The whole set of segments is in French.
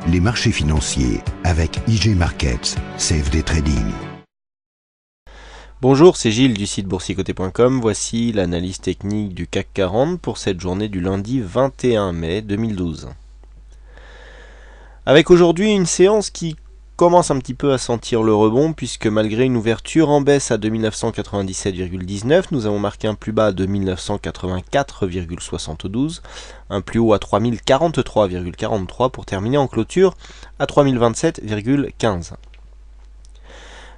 les marchés financiers avec IG Markets, CFD Trading. Bonjour, c'est Gilles du site boursicoté.com. Voici l'analyse technique du CAC 40 pour cette journée du lundi 21 mai 2012. Avec aujourd'hui une séance qui commence un petit peu à sentir le rebond, puisque malgré une ouverture en baisse à 2997,19, nous avons marqué un plus bas à 2984,72, un plus haut à 3043,43 pour terminer en clôture à 3027,15.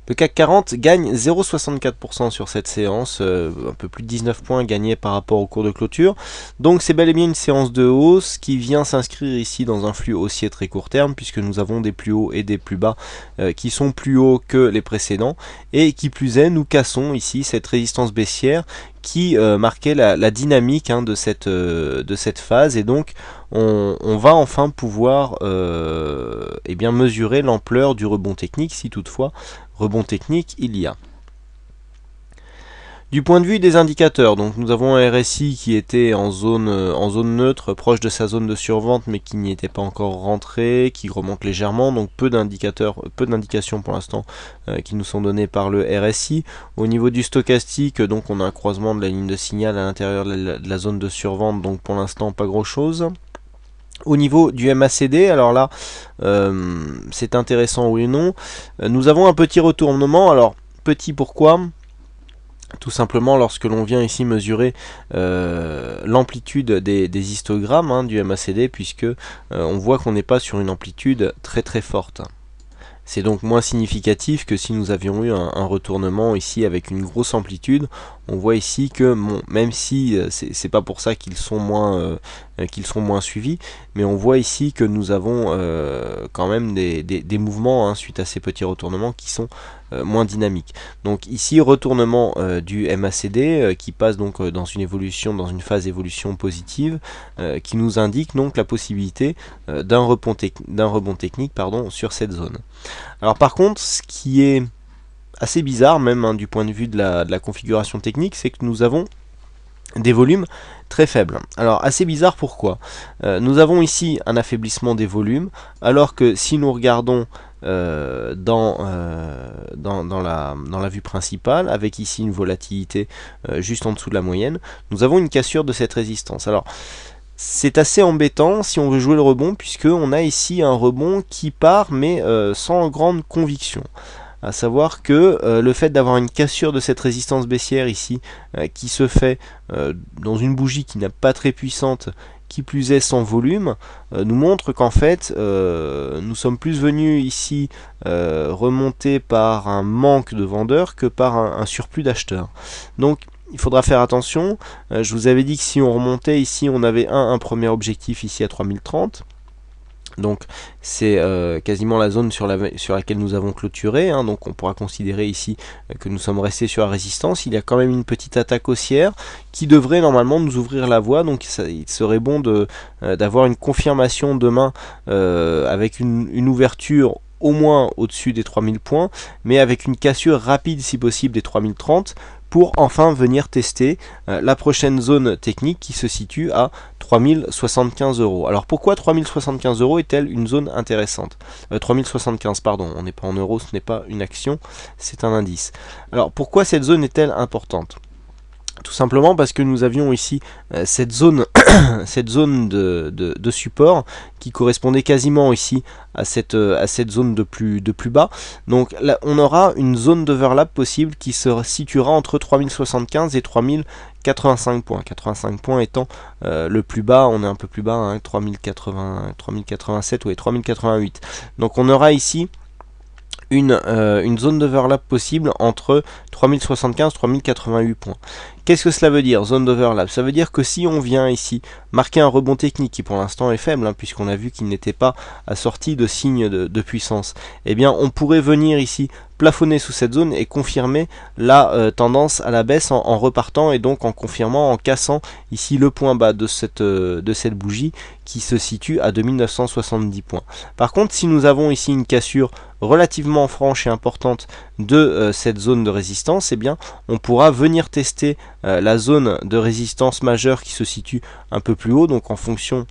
Le CAC 40 gagne 0,64% sur cette séance, un peu plus de 19 points gagnés par rapport au cours de clôture. Donc c'est bel et bien une séance de hausse qui vient s'inscrire ici dans un flux haussier très court terme, puisque nous avons des plus hauts et des plus bas qui sont plus hauts que les précédents. Et qui plus est, nous cassons ici cette résistance baissière qui marquait la dynamique de cette phase, et donc on va enfin pouvoir mesurer l'ampleur du rebond technique, si toutefois rebond technique il y a. Du point de vue des indicateurs, donc nous avons un RSI qui était en zone neutre, proche de sa zone de survente, mais qui n'y était pas encore rentré, qui remonte légèrement, donc peu d'indications pour l'instant qui nous sont données par le RSI. Au niveau du stochastique, donc on a un croisement de la ligne de signal à l'intérieur de la zone de survente, donc pour l'instant pas grand chose. Au niveau du MACD, alors là, c'est intéressant oui et non. Nous avons un petit retournement. Alors, petit pourquoi ? Tout simplement lorsque l'on vient ici mesurer l'amplitude des histogrammes du MACD, puisque on voit qu'on n'est pas sur une amplitude très très forte. C'est donc moins significatif que si nous avions eu un retournement ici avec une grosse amplitude. On voit ici que même si c'est pas pour ça qu'ils sont moins suivis, mais on voit ici que nous avons quand même des mouvements suite à ces petits retournements qui sont moins dynamiques. Donc ici retournement du MACD qui passe donc dans une phase d'évolution positive, qui nous indique donc la possibilité d'un rebond technique sur cette zone. Alors par contre, ce qui est assez bizarre même du point de vue de la configuration technique, c'est que nous avons des volumes très faibles. Alors assez bizarre pourquoi ? Nous avons ici un affaiblissement des volumes, alors que si nous regardons dans la vue principale, avec ici une volatilité juste en dessous de la moyenne, nous avons une cassure de cette résistance. Alors c'est assez embêtant si on veut jouer le rebond, puisque on a ici un rebond qui part mais sans grande conviction. À savoir que le fait d'avoir une cassure de cette résistance baissière ici, qui se fait dans une bougie qui n'est pas très puissante, qui plus est sans volume, nous montre qu'en fait nous sommes plus venus ici remonter par un manque de vendeurs que par un surplus d'acheteurs. Donc il faudra faire attention. Je vous avais dit que si on remontait ici, on avait un premier objectif ici à 3030. Donc c'est quasiment la zone sur laquelle nous avons clôturé, donc on pourra considérer ici que nous sommes restés sur la résistance. Il y a quand même une petite attaque haussière qui devrait normalement nous ouvrir la voie, donc il serait bon d'avoir une confirmation demain avec une ouverture au moins au-dessus des 3000 points, mais avec une cassure rapide si possible des 3030, pour enfin venir tester la prochaine zone technique qui se situe à 3075 €. Alors pourquoi 3075 € est-elle une zone intéressante ? 3075, pardon, on n'est pas en euros, ce n'est pas une action, c'est un indice. Alors pourquoi cette zone est-elle importante ? Tout simplement parce que nous avions ici cette zone de support qui correspondait quasiment ici à cette zone de plus bas. Donc là, on aura une zone d'overlap possible qui se situera entre 3075 et 3085 points. 85 points étant le plus bas, on est un peu plus bas, 3087 ou 3088. Donc on aura ici une zone d'overlap possible entre 3075 et 3088 points. Qu'est-ce que cela veut dire, zone d'overlap ? Ça veut dire que si on vient ici marquer un rebond technique qui pour l'instant est faible, puisqu'on a vu qu'il n'était pas assorti de signes de puissance, eh bien on pourrait venir ici plafonner sous cette zone et confirmer la tendance à la baisse en repartant, et donc en confirmant, en cassant ici le point bas de cette bougie qui se situe à 2970 points. Par contre, si nous avons ici une cassure relativement franche et importante de cette zone de résistance, eh bien on pourra venir tester la zone de résistance majeure qui se situe un peu plus haut, donc en fonction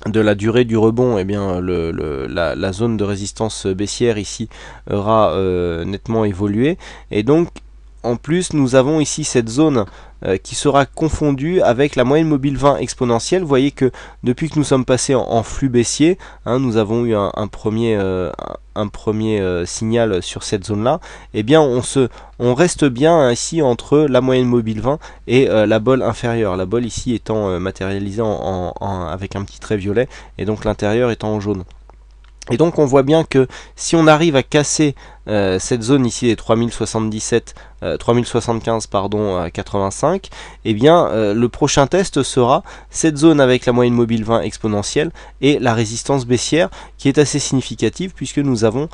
la durée du rebond, eh bien la zone de résistance baissière ici aura nettement évolué, et donc en plus nous avons ici cette zone qui sera confondue avec la moyenne mobile 20 exponentielle. Vous voyez que depuis que nous sommes passés en flux baissier, hein, nous avons eu un premier signal sur cette zone là, et bien on reste bien ici entre la moyenne mobile 20 et la bolle inférieure, la bolle ici étant matérialisée avec un petit trait violet, et donc l'intérieur étant en jaune. Et donc on voit bien que si on arrive à casser cette zone ici des 3075 pardon, 85, et bien le prochain test sera cette zone avec la moyenne mobile 20 exponentielle et la résistance baissière, qui est assez significative puisque nous avons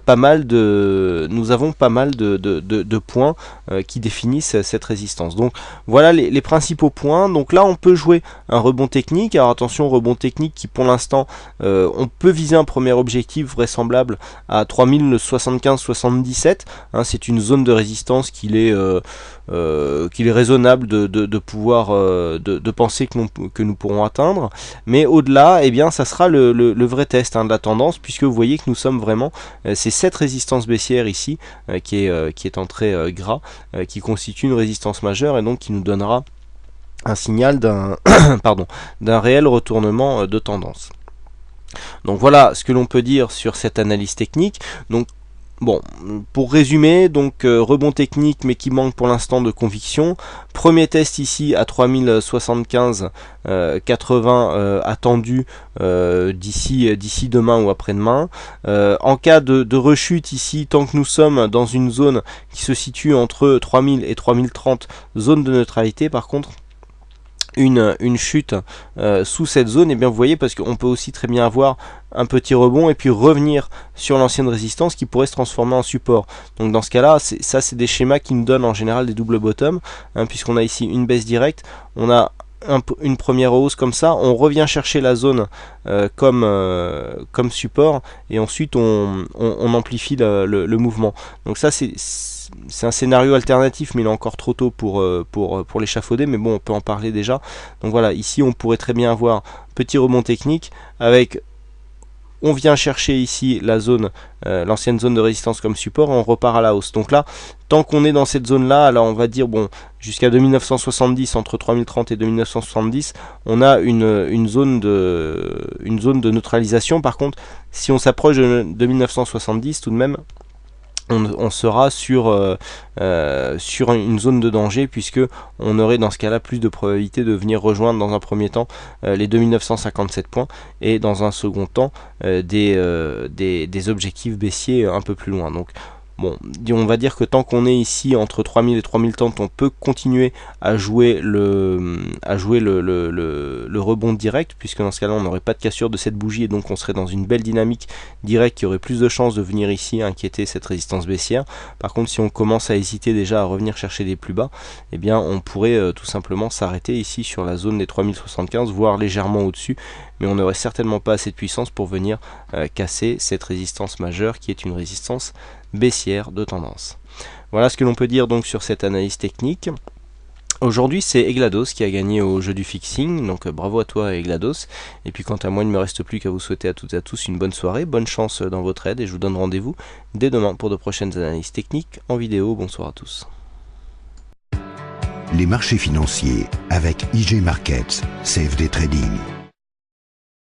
pas mal de points qui définissent cette résistance. Donc voilà les principaux points. Donc là on peut jouer un rebond technique. Alors attention, rebond technique qui pour l'instant on peut viser un premier objectif vraisemblable à 3075-77, hein, c'est une zone de résistance qu'il est raisonnable de pouvoir de penser que nous pourrons atteindre, mais au-delà, eh bien ça sera le vrai test, hein, de la tendance, puisque vous voyez que nous sommes vraiment, c'est cette résistance baissière ici qui est en trait gras, qui constitue une résistance majeure, et donc qui nous donnera un signal d'un d'un réel retournement de tendance. Donc voilà ce que l'on peut dire sur cette analyse technique. Donc bon, pour résumer, donc rebond technique mais qui manque pour l'instant de conviction. Premier test ici à 3075 80 attendu d'ici demain ou après-demain. En cas de rechute ici, tant que nous sommes dans une zone qui se situe entre 3000 et 3030, zone de neutralité. Par contre, une chute sous cette zone, et bien vous voyez, parce qu'on peut aussi très bien avoir un petit rebond et puis revenir sur l'ancienne résistance qui pourrait se transformer en support. Donc dans ce cas là, c'est des schémas qui nous donnent en général des double bottom, hein, puisqu'on a ici une baisse directe, on a une première hausse comme ça, on revient chercher la zone comme support, et ensuite on amplifie le mouvement. Donc ça c'est un scénario alternatif, mais il est encore trop tôt pour l'échafauder, mais bon, on peut en parler déjà. Donc voilà, ici on pourrait très bien avoir petit rebond technique avec, on vient chercher ici la zone, l'ancienne zone de résistance comme support, et on repart à la hausse. Donc là, tant qu'on est dans cette zone là, alors on va dire bon, jusqu'à 2970, entre 3030 et 2970, on a une zone de neutralisation. Par contre, si on s'approche de 2970, tout de même on sera sur une zone de danger, puisque on aurait dans ce cas là plus de probabilité de venir rejoindre dans un premier temps les 2957 points, et dans un second temps des objectifs baissiers un peu plus loin. Donc bon, on va dire que tant qu'on est ici entre 3000 et 3030, on peut continuer à jouer le rebond direct, puisque dans ce cas-là, on n'aurait pas de cassure de cette bougie, et donc on serait dans une belle dynamique directe qui aurait plus de chances de venir ici inquiéter cette résistance baissière. Par contre, si on commence à hésiter déjà à revenir chercher des plus bas, eh bien on pourrait tout simplement s'arrêter ici sur la zone des 3075, voire légèrement au-dessus, mais on n'aurait certainement pas assez de puissance pour venir casser cette résistance majeure, qui est une résistance baissière de tendance. Voilà ce que l'on peut dire donc sur cette analyse technique. Aujourd'hui, c'est Eglados qui a gagné au jeu du fixing, donc bravo à toi Eglados. Et puis quant à moi, il ne me reste plus qu'à vous souhaiter à toutes et à tous une bonne soirée, bonne chance dans vos trades, et je vous donne rendez-vous dès demain pour de prochaines analyses techniques en vidéo. Bonsoir à tous. Les marchés financiers avec IG Markets, CFD Trading.